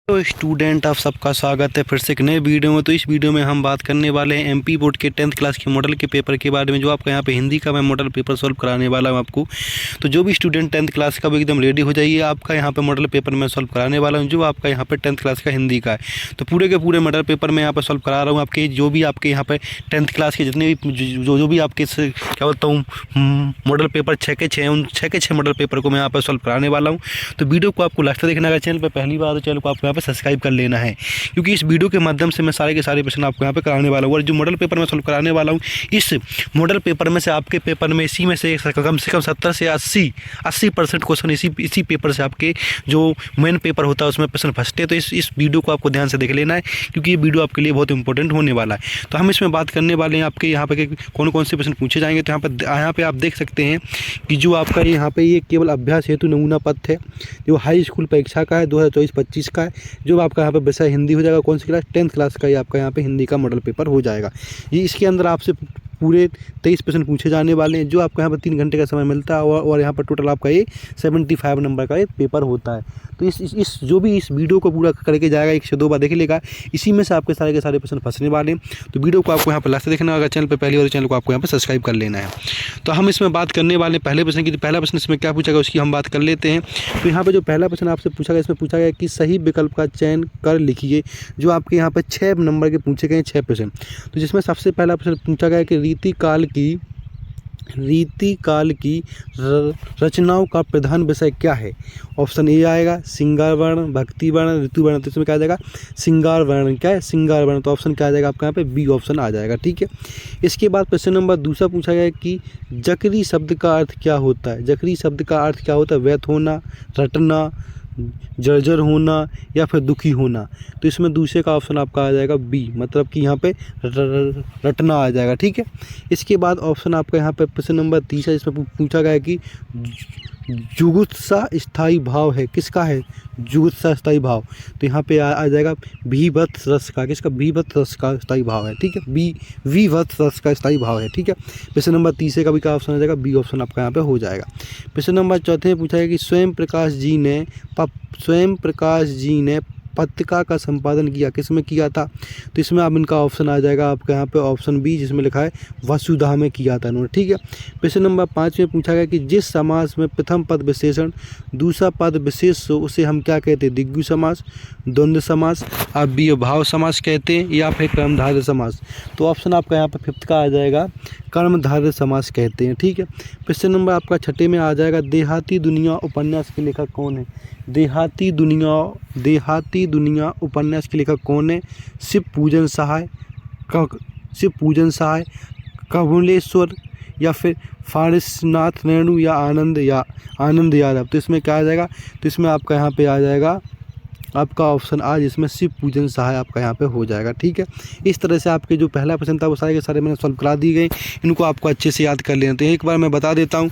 तो स्टूडेंट आप सबका स्वागत है फिर से एक नए वीडियो में। तो इस वीडियो में हम बात करने वाले हैं एमपी बोर्ड के 10th क्लास के मॉडल के पेपर के बारे में, जो आपका यहाँ पे हिंदी का मैं मॉडल पेपर सॉल्व कराने वाला हूँ आपको। तो जो भी स्टूडेंट 10th क्लास का वो एकदम रेडी हो जाइए, आपका यहाँ पे मॉडल पेपर मैं सॉल्व कराने वाला हूँ जो आपका यहाँ पे 10th क्लास का हिंदी का है। तो पूरे के पूरे मॉडल पेपर मैं यहाँ पर सॉल्व करा रहा हूँ आपके, जो भी आपके यहाँ पे 10th क्लास के जितने भी जो भी आपके क्या बोलता हूँ मॉडल पेपर 6 के 6 उन 6 के 6 मॉडल पेपर को मैं यहाँ पर सॉल्व कराने वाला हूँ। तो वीडियो को आपको लास्ट तक देखना, अगर चैनल पर पहली बार तो चैनल को आपको यहाँ पर सब्सक्राइब कर लेना है, क्योंकि इस वीडियो के माध्यम से मैं सारे के सारे प्रश्न आपको यहाँ पे कराने वाला हूँ। और जो मॉडल पेपर मैं सॉल्व कराने वाला हूँ, इस मॉडल पेपर में से आपके पेपर में इसी में से कम 70 से 80% क्वेश्चन इसी पेपर से आपके जो मेन पेपर होता है उसमें प्रश्न फंसते हैं। तो इस वीडियो को आपको ध्यान से देख लेना है, क्योंकि ये वीडियो आपके लिए बहुत इंपॉर्टेंट होने वाला है। तो हम इसमें बात करने वाले हैं आपके यहाँ पे कौन कौन से प्रश्न पूछे जाएंगे। तो यहाँ पे आप देख सकते हैं कि जो आपका यहाँ पे ये केवल अभ्यास हेतु नमूना पत्र है, जो हाई स्कूल परीक्षा का है 2024-25 का है, जो आपका यहाँ पे विषय हिंदी हो जाएगा। कौन सी क्लास? 10th क्लास का ही आपका यहाँ पे हिंदी का मॉडल पेपर हो जाएगा। ये इसके अंदर आपसे पूरे 23 प्रश्न पूछे जाने वाले हैं, जो आपको यहाँ पर 3 घंटे का समय मिलता है और यहाँ पर टोटल आपका ये 75 नंबर का ये पेपर होता है। तो इस जो भी इस वीडियो को पूरा करके जाएगा 1 से 2 बार देख लेगा, इसी में से आपके सारे के सारे प्रश्न फंसने वाले हैं। तो वीडियो को आपको यहाँ पर लास्ट तक देखना, अगर चैनल पर पहली बार चैनल को आपको यहाँ पर सब्सक्राइब कर लेना है। तो हम इसमें बात करने वाले पहले प्रश्न की। पहला प्रश्न इसमें क्या पूछा गया उसकी हम बात कर लेते हैं। तो यहाँ पर जो पहला प्रश्न आपसे पूछा गया, इसमें पूछा गया कि सही विकल्प का चयन कर लिखिए। जो आपके यहाँ पर 6 नंबर के पूछे गए 6 प्रश्न। तो जिसमें सबसे पहला प्रश्न पूछा गया कि रीतिकाल की रचनाओं का प्रधान विषय क्या है। ऑप्शन ए आएगा श्रृंगार वर्ण, भक्ति वर्ण, ऋतु वर्ण। तो इसमें क्या आ जाएगा? श्रृंगार वर्ण। क्या है? श्रृंगार वर्ण। तो ऑप्शन क्या आ जाएगा आपका यहाँ पे? बी ऑप्शन आ जाएगा। ठीक है। इसके बाद प्रश्न नंबर दूसरा पूछा गया कि जकरी शब्द का अर्थ क्या होता है। जकरी शब्द का अर्थ क्या होता है? व्यर्थ होना, रटना, जर्जर होना या फिर दुखी होना। तो इसमें दूसरे का ऑप्शन आपका आ जाएगा बी, मतलब कि यहाँ पे रटना आ जाएगा। ठीक है। इसके बाद ऑप्शन आपका यहाँ पे प्रश्न नंबर तीसरा, इसमें पूछा गया कि जुगुप्सा स्थायी भाव है। किसका है? जुगुप्सा स्थायी भाव। तो यहाँ पे आ जाएगा भीभत्स रस का। किसका? भीभत्स रस का स्थायी भाव है। ठीक है। विभत्स रस का स्थायी भाव है। ठीक है। प्रश्न नंबर तीसरे का भी क्या ऑप्शन आ जाएगा? बी ऑप्शन आपका यहाँ पे हो जाएगा। प्रश्न नंबर चौथे में पूछा है कि स्वयं प्रकाश जी ने पत्रिका का संपादन किया। किसमें किया था? तो इसमें अब इनका ऑप्शन आ जाएगा आपका यहाँ पे ऑप्शन बी, जिसमें लिखा है वसुधा में किया था इन्होंने। ठीक है। प्रश्न नंबर 5 में पूछा गया कि जिस समास में प्रथम पद विशेषण दूसरा पद विशेष हो उसे हम क्या कहते हैं? द्विगु समास, द्वंद्व समास, अव्ययभाव समास कहते हैं, या फिर कर्मधारय समास। तो ऑप्शन आपका यहाँ पे 5th का आ जाएगा कर्मधारय समास कहते हैं। ठीक है। प्रश्न नंबर आपका 6 में आ जाएगा देहाती दुनिया उपन्यास के लेखक कौन है। देहाती दुनिया उपन्यास के लेखक कौन है? शिव पूजन सहाय, कमलेश्वर, या फिर फारिसनाथ रेणु, या आनंद यादव। तो इसमें क्या आ जाएगा? तो इसमें आपका यहाँ पे आ जाएगा आपका ऑप्शन आ, जिसमें शिव पूजन सहाय आपका यहाँ पे हो जाएगा। ठीक है। इस तरह से आपके जो पहला प्रश्न था वो सारे के सारे मैंने सॉल्व करा दिए गए। इनको आपको अच्छे से याद कर लेना। तो एक बार मैं बता देता हूँ।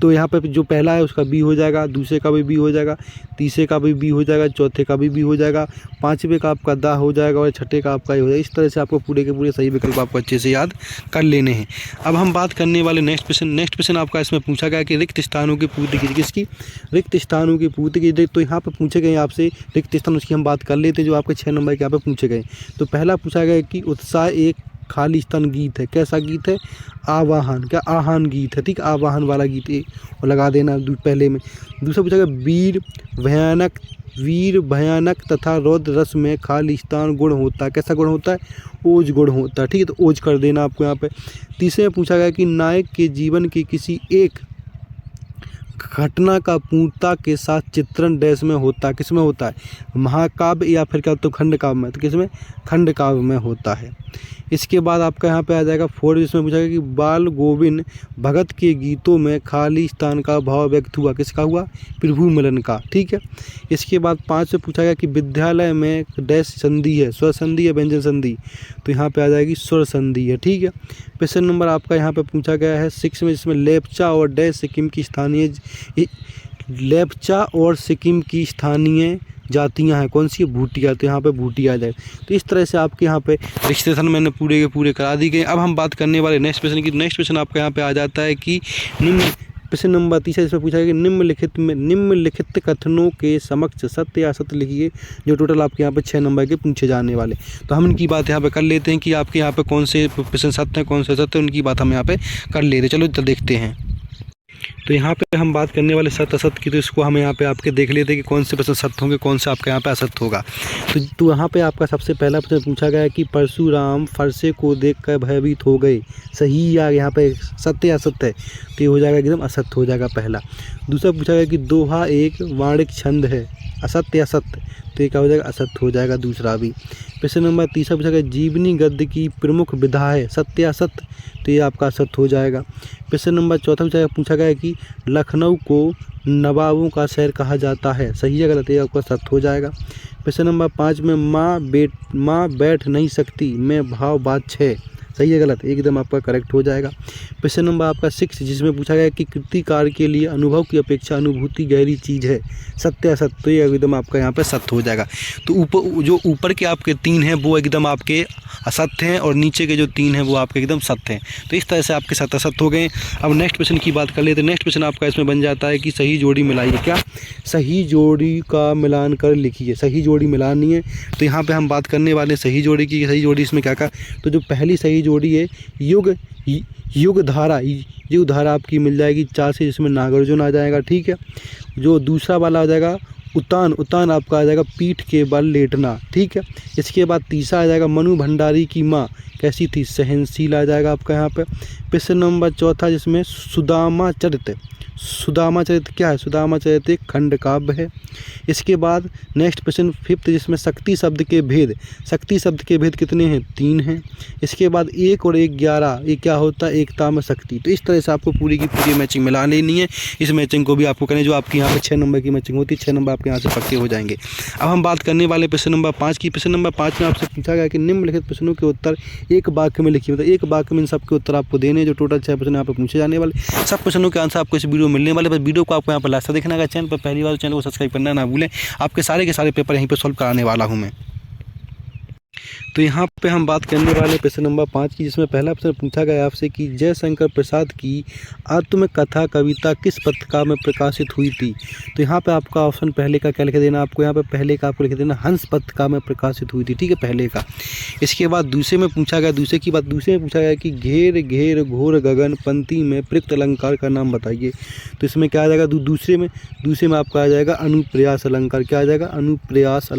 तो यहाँ पे जो पहला है उसका बी हो जाएगा, दूसरे का भी बी हो जाएगा, तीसरे का भी बी हो जाएगा, चौथे का भी बी हो जाएगा, 5वें का आपका दा हो जाएगा और 6ठे का आपका ही हो जाएगा। इस तरह से आपको पूरे के पूरे सही विकल्प आपको अच्छे से याद कर लेने हैं। अब हम बात करने वाले नेक्स्ट प्रश्न आपका इसमें पूछा गया कि रिक्त स्थानों की पूर्ति कीजिए। किसकी? रिक्त स्थानों की पूर्ति कीजिए। तो यहाँ पर पूछे गए आपसे रिक्त स्थान, उसकी हम बात कर लेते हैं, जो आपके 6 नंबर के यहाँ पे पूछे गए। तो पहला पूछा गया कि उत्साह एक खाली स्थान गीत है। कैसा गीत है? आवाहन। क्या? आह्वान गीत है। ठीक। आवाहन वाला गीत और लगा देना पहले में। दूसरा पूछा गया वीर भयानक तथा रौद्र रस में खाली स्थान गुण होता है। कैसा गुण होता है? ओज गुण होता है। ठीक है। तो ओज कर देना आपको यहाँ पे। तीसरे में पूछा गया कि नायक के जीवन की किसी एक घटना का पूर्णता के साथ चित्रण डैश में होता है। किसमें होता है? महाकाव्य या फिर क्या होता है? खंड काव्य में। तो किसमें? खंड काव्य में होता है। इसके बाद आपका यहाँ पे आ जाएगा 4, जिसमें पूछा गया कि बाल गोविंद भगत के गीतों में खाली स्थान का भाव व्यक्त हुआ। किसका हुआ? प्रभु मिलन का। ठीक है। इसके बाद 5 से पूछा गया कि विद्यालय में डैश संधि है, स्वर संधि या व्यंजन संधि। तो यहाँ पे आ जाएगी स्वर संधि है। ठीक है। प्रश्न नंबर आपका यहाँ पे पूछा गया है 6 में, जिसमें लेप्चा और डैश सिक्किम की स्थानीय जातियां हैं। कौन सी? भूटिया। तो यहाँ पे भूटिया आ जाए। तो इस तरह से आपके यहाँ पे रजिस्ट्रेशन मैंने पूरे के पूरे करा दी गए। अब हम बात करने वाले नेक्स्ट प्रश्न की। नेक्स्ट प्रश्न आपका यहाँ पे आ जाता है कि प्रश्न नंबर 30 इसमें पूछा गया कि निम्नलिखित कथनों के समक्ष सत्य या असत्य लिखिए, जो टोटल आपके यहाँ पे 6 नंबर के पूछे जाने वाले। तो हम इनकी बात यहाँ पे कर लेते हैं कि आपके यहाँ पे कौन से प्रश्न सत्य हैं, कौन से असत्य हैं, उनकी बात हम यहाँ पे कर लेते हैं। चलो देखते हैं। तो यहाँ पे हम बात करने वाले सत्य असत्य की, तो इसको हम यहाँ पे आपके देख लेते हैं कि कौन से प्रश्न सत्य होंगे, कौन से आपके यहाँ पे असत्य होगा। तो यहाँ पे आपका सबसे पहला प्रश्न पूछा गया है कि परशुराम फरसे को देखकर भयभीत हो गए, सही या यहाँ पे सत्य या असत्य है, तो ये हो जाएगा एकदम असत्य हो जाएगा पहला। दूसरा पूछा गया कि दोहा एक वाणिक छंद है, असत्य या सत्य, तो ये क्या हो जाएगा, असत्य हो जाएगा दूसरा भी। प्रश्न नंबर 30 पूछा गया जीवनी गद्य की प्रमुख विधा है, सत्य या असत्य, तो ये आपका असत्य हो जाएगा। प्रश्न नंबर 4 पूछा गया कि लखनऊ को नवाबों का शहर कहा जाता है, सही या गलत, ये आपका सत्य हो जाएगा। प्रश्न नंबर 5 में माँ बैठ नहीं सकती में भाव बात 6, सही है गलत, एकदम आपका करेक्ट हो जाएगा। प्रश्न नंबर आपका 6 जिसमें पूछा गया कि कृतिकार के लिए अनुभव की अपेक्षा अनुभूति गहरी चीज़ है, सत्य असत्य, तो ये एकदम आपका यहाँ पे सत्य हो जाएगा। तो जो ऊपर के आपके 3 हैं वो एकदम आपके असत्य हैं और नीचे के जो 3 हैं वो आपके एकदम सत्य हैं। तो इस तरह से आपके सत्य असत्य हो गए। अब नेक्स्ट क्वेश्चन की बात कर लेते हैं। नेक्स्ट क्वेश्चन आपका इसमें बन जाता है कि सही जोड़ी मिलाइए, क्या सही जोड़ी का मिलान कर लिखिए, सही जोड़ी मिलानी है। तो यहाँ पे हम बात करने वाले सही जोड़ी की। सही जोड़ी इसमें क्या क्या, तो जो पहली सही जोड़ी है युग धारा आपकी मिल जाएगी 4 से, जिसमें नागार्जुन आ जाएगा, ठीक है। जो दूसरा वाला आ जाएगा उतान आपका आ जाएगा पीठ के बल लेटना, ठीक है। इसके बाद तीसरा आ जाएगा मनु भंडारी की माँ कैसी थी, सहनशील आ जाएगा आपका यहाँ पे। प्रश्न नंबर 4 जिसमें सुदामा चरित्र क्या है, सुदामा चरित्र एक खंड काव्य है। इसके बाद नेक्स्ट प्रश्न 5 जिसमें शक्ति शब्द के भेद कितने हैं, 3 हैं। इसके बाद 1 और 1 11 ये क्या होता है, एकता में शक्ति। तो इस तरह से आपको पूरी की पूरी मैचिंग मिला लेनी है। इस मैचिंग को भी आपको करनी, जो आपकी यहाँ पे 6 नंबर की मैचिंग होती है, 6 नंबर आपके यहाँ से पक्के हो जाएंगे। अब हम बात करने वाले प्रश्न नंबर 5 की। प्रश्न नंबर 5 में आपसे पूछा गया कि निम्नलिखित प्रश्नों के उत्तर एक वाक्य में लिखिए, मतलब एक वाक्य में इन सबके उत्तर आपको देने, जो टोटल 6 प्रश्न यहाँ पे पूछे जाने वाले। सब प्रश्नों के आंसर आपको इस वीडियो मिलने वाले। बस वीडियो को आपको यहाँ पर लास्ट तक देखना है। चैनल पर पहली बार चैनल को सब्सक्राइब करना ना भूलें। आपके सारे के सारे पेपर यहीं पे सॉल्व कराने वाला हूँ मैं। तो यहाँ पे हम बात करने वाले प्रश्न नंबर 5 की, जिसमें पहला प्रश्न पूछा गया आपसे कि जयशंकर प्रसाद की आत्मकथा कविता किस पत्रिका में प्रकाशित हुई थी। तो यहाँ पे आपका ऑप्शन पहले का क्या लिख देना, आपको यहाँ पे पहले का आपको लिख देना हंस पत्रिका में प्रकाशित हुई थी, ठीक है, पहले का। इसके बाद दूसरे में पूछा गया, दूसरे में पूछा गया कि घेर घेर घोर गगन पंक्ति में प्रयुक्त अलंकार का नाम बताइए। तो इसमें क्या आ जाएगा, दूसरे में आपका आ जाएगा अनुप्रयास अलंकार। क्या आ जाएगा, अनुप्रयास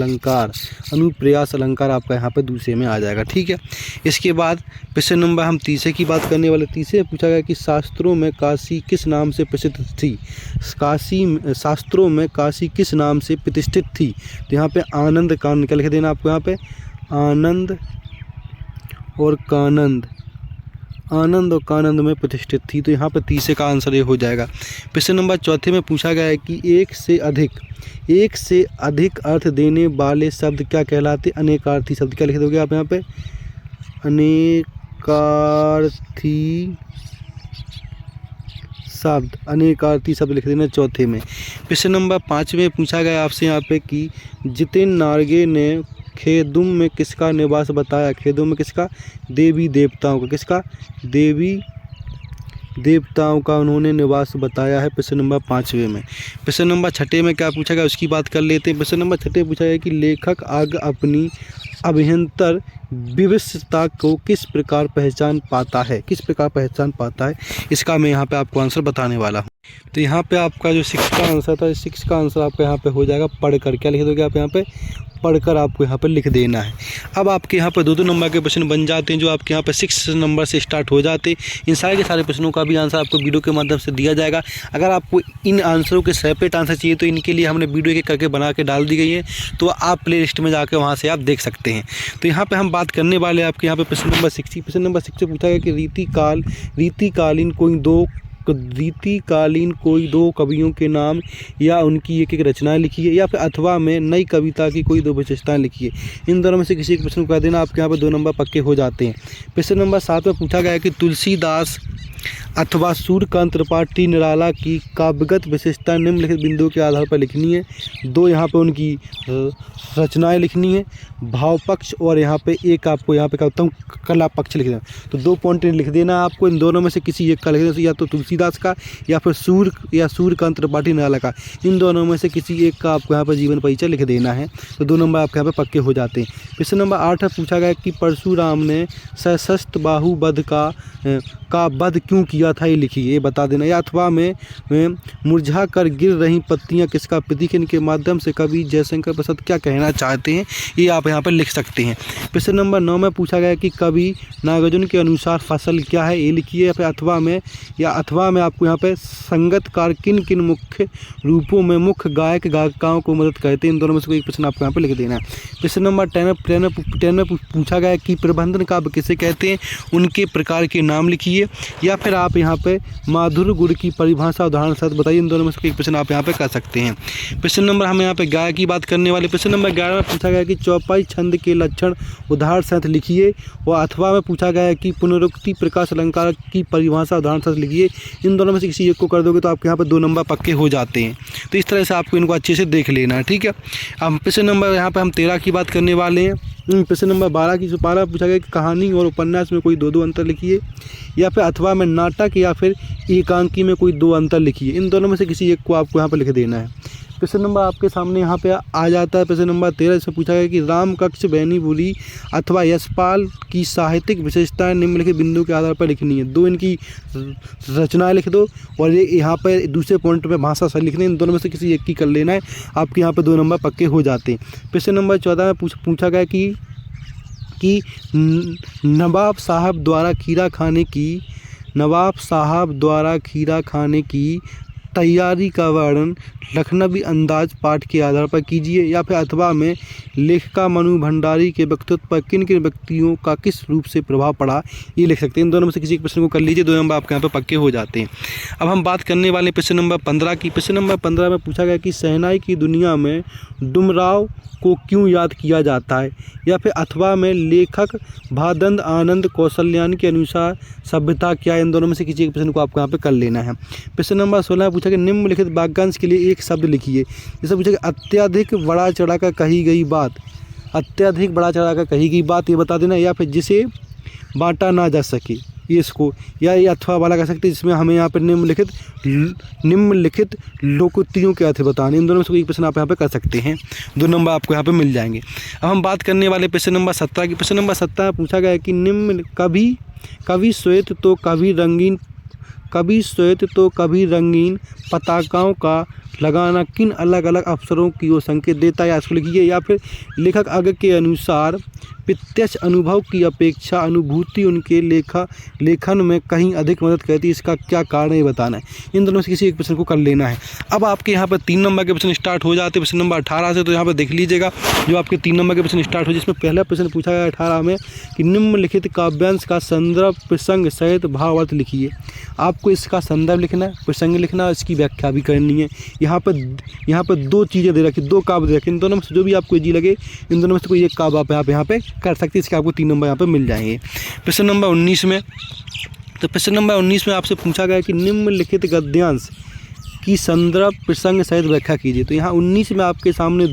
अलंकार आपका यहाँ पे दूसरे में आ जाएगा, ठीक है। इसके बाद प्रश्न नंबर हम तीसरे की बात करने वाले। तीसरे पूछा गया कि शास्त्रों में काशी किस नाम से प्रसिद्ध थी, शास्त्रों में काशी किस नाम से प्रतिष्ठित थी। तो यहाँ पे आनंद कानंद क्या लिख देना आपको, यहाँ पे आनंद और कानंद में प्रतिष्ठित थी। तो यहाँ पर तीसरे का आंसर ये हो जाएगा। प्रश्न नंबर 4 में पूछा गया है कि एक से अधिक अर्थ देने वाले शब्द क्या कहलाते, अनेकार्थी शब्द। क्या लिख दोगे आप यहाँ पे, अनेकार्थी शब्द लिख देना चौथे में। प्रश्न नंबर 5 में पूछा गया आपसे यहाँ पे कि जितिन नार्गे ने खेदुम में किसका निवास बताया, खेदुम में किसका, देवी देवताओं का, किसका, देवी देवताओं का उन्होंने निवास बताया है। प्रश्न नंबर 5वें में। प्रश्न नंबर 6 में क्या पूछा गया उसकी बात कर लेते हैं। प्रश्न नंबर 6 पूछा गया कि लेखक आगे अपनी अभ्यंतर विविधता को किस प्रकार पहचान पाता है, इसका मैं यहाँ पे आपको आंसर बताने वाला हूँ। तो यहाँ पे आपका जो 6 का आंसर था, 6 का आंसर आपका यहाँ पे हो जाएगा पढ़कर। क्या लिख दोगे आप यहाँ पे, पढ़कर आपको यहाँ पर लिख देना है। अब आपके यहाँ पर 2-2 नंबर के प्रश्न बन जाते हैं, जो आपके यहाँ पर 6 नंबर से स्टार्ट हो जाते हैं। इन सारे के सारे प्रश्नों का भी आंसर आपको वीडियो के माध्यम से दिया जाएगा। अगर आपको इन आंसरों के सेपरेट आंसर चाहिए तो इनके लिए हमने वीडियो एक करके बना के डाल दी गई है, तो आप प्ले लिस्ट में जाकर वहाँ से आप देख सकते हैं। तो यहाँ पर हम बात करने वाले आपके यहाँ पर प्रश्न नंबर 6। प्रश्न नंबर 6 से पूछा गया कि रीतिकालीन कोई 2 कवियों के नाम या उनकी एक रचनाएं लिखिए, या फिर अथवा में नई कविता की कोई 2 विशेषताएं लिखिए। इन दोनों में से किसी एक प्रश्न को कर देना, आपके यहाँ पर 2 नंबर पक्के हो जाते हैं। प्रश्न नंबर 7 में पूछा गया कि तुलसीदास अथवा सूर्यकांत त्रिपाठी निराला की काव्यगत विशेषता निम्नलिखित बिंदुओं के आधार पर लिखनी है। 2 यहाँ पे उनकी रचनाएं लिखनी है, भाव पक्ष, और यहाँ पे एक आपको यहाँ पे क्या होता है कला पक्ष लिख देना। तो 2 पॉइंट लिख देना है आपको, इन दोनों में से किसी एक का लिख देना, या तो तुलसीदास का या फिर सूर्यकांत त्रिपाठी निराला का, इन दोनों में से किसी एक का आपको यहाँ पर जीवन परिचय लिख देना है। तो 2 नंबर आपके यहाँ पे पक्के हो जाते हैं। प्रश्न नंबर 8 है, पूछा गया कि परशुराम ने सहस्त्र बाहु वध का वध क्यों किया था, ये लिखिए, ये बता देना। या अथवा में मुरझा कर गिर रही पत्तियां किसका प्रतीक, इनके माध्यम से कवि जयशंकर प्रसाद क्या कहना चाहते हैं, ये आप यहाँ पर लिख सकते हैं। प्रश्न नंबर 9 में पूछा गया कि कवि नागार्जुन के अनुसार फसल क्या है, ये लिखिए। या फिर अथवा में आपको यहाँ पे संगतकार किन किन मुख्य रूपों में मुख्य गायक गायिकाओं को मदद करते हैं, इन दोनों में से कोई प्रश्न आपको यहाँ पे लिख देना है। प्रश्न नंबर 10 में पूछा गया कि प्रबंधन काव्य किसे कहते हैं, उनके प्रकार के नाम लिखिए। या फिर आप यहाँ पे माधुर्य गुण की परिभाषा उदाहरण सहित बताइए, इन दोनों में से एक प्रश्न आप यहाँ पे कर सकते हैं। प्रश्न नंबर हम यहाँ पे गाय की बात करने वाले। प्रश्न नंबर 11 में पूछा गया कि चौपाई छंद के लक्षण उदाहरण सहित लिखिए। और अथवा में पूछा गया है कि पुनरुक्ति प्रकाश अलंकार की परिभाषा उदाहरण सहित लिखिए। इन दोनों में से किसी एक को कर दोगे तो आपके यहाँ पे 2 नंबर पक्के हो जाते हैं। तो इस तरह से आपको इनको अच्छे से देख लेना है, ठीक है। अब प्रश्न नंबर यहाँ पे हम 13 की बात करने वाले हैं। प्रश्न नंबर 12 पूछा गया कि कहानी और उपन्यास में कोई 2 अंतर लिखिए। या फिर अथवा में नाटक या फिर एकांकी में कोई 2 अंतर लिखिए। इन दोनों में से किसी एक को आपको यहाँ पर लिख देना है। प्रश्न नंबर आपके सामने यहाँ पे आ जाता है। प्रश्न नंबर 13 इसमें पूछा गया कि राम कक्ष बैनी बोली अथवा यशपाल की साहित्यिक विशेषताएं निम्नलिखित बिंदु के आधार पर लिखनी है। 2 इनकी रचनाएं लिख दो और ये यहाँ पर दूसरे पॉइंट में भाषा सही लिखनी है। इन दोनों में से किसी एक की कर लेना है, आपके यहाँ पर 2 नंबर पक्के हो जाते हैं। प्रश्न नंबर 14 में पूछा गया कि नवाब साहब द्वारा खीरा खाने की तैयारी का वर्णन लखनवी अंदाज पाठ के आधार पर कीजिए। या फिर अथवा में लेखिका मनु भंडारी के व्यक्तित्व पर किन किन व्यक्तियों का किस रूप से प्रभाव पड़ा, ये लिख सकते हैं। इन दोनों में से किसी एक प्रश्न को कर लीजिए, 2 नंबर आपके यहाँ पर पक्के हो जाते हैं। अब हम बात करने वाले प्रश्न नंबर 15 की। प्रश्न नंबर 15 में पूछा गया कि शहनाई की दुनिया में डुमराव को क्यों याद किया जाता है। या फिर अथवा में लेखक भादंद आनंद कौशल्यान के अनुसार सभ्यता क्या है। इन दोनों में से किसी एक प्रश्न को आपको यहाँ पे कर लेना है। प्रश्न नंबर 16 पूछा कि निम्नलिखित वाक्यांश के लिए एक शब्द लिखिए। जैसे पूछा कि अत्यधिक बढ़ा चढ़ा कर कही गई बात, अत्यधिक बढ़ा चढ़ा कर कही गई बात, ये बता देना। या फिर जिसे बांटा ना जा सके, ये इसको, या ये अथवा वाला कह सकते हैं जिसमें हमें यहाँ पर निम्नलिखित लोकोक्तियों के अर्थ बताने। इन दोनों में से कोई प्रश्न आप यहाँ पे कर सकते हैं, 2 नंबर आपको यहाँ पे मिल जाएंगे। अब हम बात करने वाले प्रश्न नंबर 17 की। प्रश्न नंबर 17 पूछा गया कि निम्न कभी श्वेत तो कभी रंगीन पताकाओं का लगाना किन अलग अलग अवसरों की ओर संकेत देता है, इसको लिखिए। या फिर लेखक आगे के अनुसार प्रत्यक्ष अनुभव की अपेक्षा अनुभूति उनके लेखन में कहीं अधिक मदद करती है, इसका क्या कारण है, बताना है। इन दोनों से किसी एक प्रश्न को कर लेना है। अब आपके यहाँ पर 3 नंबर के प्रश्न स्टार्ट हो जाते हैं प्रश्न नंबर 18 से। तो यहाँ पर देख लीजिएगा जो आपके 3 नंबर के प्रश्न स्टार्ट हो, जिसमें पहला प्रश्न पूछा गया 18 में कि निम्नलिखित काव्यांश का संदर्भ प्रसंग सहित भावार्थ लिखिए। आपको इसका संदर्भ लिखना है, प्रसंग लिखना है, इसकी व्याख्या भी करनी है। यहाँ पर 2 चीज़ें दे रखी, 2 काव्य दे रखे। इन दोनों में से जो भी आपको इजी लगे, इन दोनों में से कोई एक काव्य आप यहाँ पे कर सकते हैं। इसके आपको 3 नंबर यहाँ पे मिल जाएंगे। प्रश्न नंबर 19 में, तो प्रश्न नंबर 19 में आपसे पूछा गया कि निम्नलिखित गद्यांश की संदर्भ प्रसंग सहित व्याख्या कीजिए। तो यहाँ 19 में आपके सामने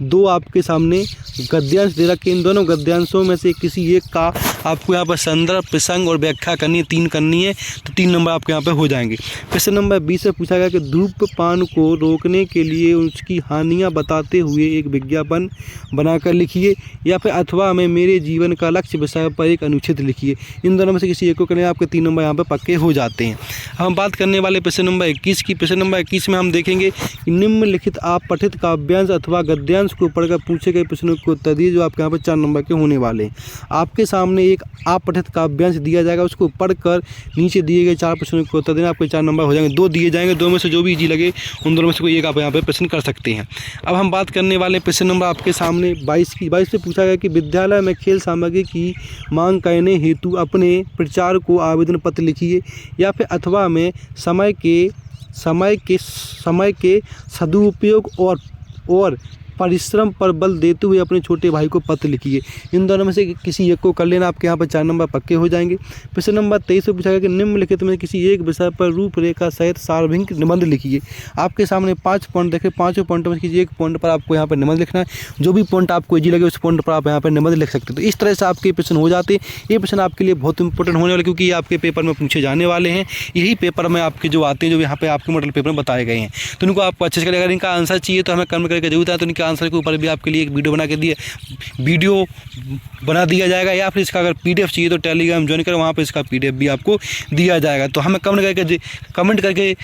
2 आपके सामने गद्यांश दे रखे। इन दोनों गद्यांशों में से किसी एक का आपको यहाँ पर संदर्भ प्रसंग और व्याख्या करनी है, 3 करनी है। तो 3 नंबर आपके यहाँ पे हो जाएंगे। प्रश्न नंबर 20 से पूछा गया कि धूम्रपान को रोकने के लिए उसकी हानियाँ बताते हुए एक विज्ञापन बनाकर लिखिए। या फिर अथवा में मेरे जीवन का लक्ष्य विषय पर एक अनुच्छेद लिखिए। इन दोनों में से किसी एक को करने आपके 3 नंबर यहाँ पर पक्के हो जाते हैं। हम बात करने वाले प्रश्न नंबर 21 की। प्रश्न नंबर 21 में हम देखेंगे कि निम्नलिखित आप पठित काव्यांश अथवा गद्यांश को पढ़कर पूछे गए प्रश्नों के उत्तर दिए, जो आपके यहाँ पर 4 नंबर के होने वाले हैं। आपके सामने एक आप पठित काव्यांश दिया जाएगा, उसको पढ़कर नीचे दिए गए 4 प्रश्नों के उत्तर देना। आपके 4 नंबर हो जाएंगे। 2 दिए जाएंगे, 2 में से जो भी इजी लगे उन दोनों में से कोई एक आप यहाँ पर प्रश्न कर सकते हैं। अब हम बात करने वाले प्रश्न नंबर आपके सामने 22 की। 22 से पूछा गया कि विद्यालय में खेल सामग्री की मांग करने हेतु अपने प्रचार को आवेदन पत्र लिखिए। या फिर अथवा में समय के सदुपयोग और परिश्रम पर बल देते हुए अपने छोटे भाई को पत्र लिखिए। इन दोनों में से किसी एक को कर लेना, आपके यहाँ पर 4 नंबर पक्के हो जाएंगे। प्रश्न नंबर 23 में पूछा गया कि निम्नलिखित में किसी एक विषय पर रूपरेखा सहित सार्वभौमिक निबंध लिखिए। आपके सामने 5 पॉइंट देखे, 5 पॉइंट में किसी एक पॉइंट पर आपको यहाँ पर निबंध लिखना है। जो भी पॉइंट आपको इजी लगे उस पॉइंट पर आप यहाँ पर निबंध लिख सकते हो। तो इस तरह से आपके प्रश्न हो जाते। ये प्रश्न आपके लिए बहुत इंपॉर्टेंट होने वाले, क्योंकि ये आपके पेपर में पूछे जाने वाले हैं। यही पेपर में आपके जो आते हैं, जो यहाँ पे आपके मॉडल पेपर में बताए गए हैं, तो इनको आपको अच्छे से करें। अगर इनका आंसर चाहिए तो हमें कमेंट करके जरूर बताएं। तो इनके आंसर के ऊपर भी आपके लिए एक वीडियो बना दिया जाएगा, या फिर इसका अगर PDF चाहिए तो टेलीग्राम ज्वाइन करें, वहाँ पर इसका PDF भी आपको दिया जाएगा। तो हमें कमेंट करके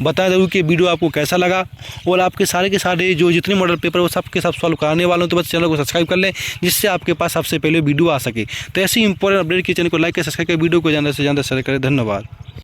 बताएं जरूर कि वीडियो आपको कैसा लगा। और आपके सारे के सारे जो जितने मॉडल पेपर वो सब के सब सॉल्व कराने वाले हैं। तो बस चैनल को सब्सक्राइब कर लें, जिससे आपके पास सबसे पहले वीडियो आ सके। तो ऐसी इंपॉर्टेंट अपडेट के चैनल को लाइक कर, सब्सक्राइब कर, वीडियो को ज़्यादा से ज़्यादा शेयर करें। धन्यवाद।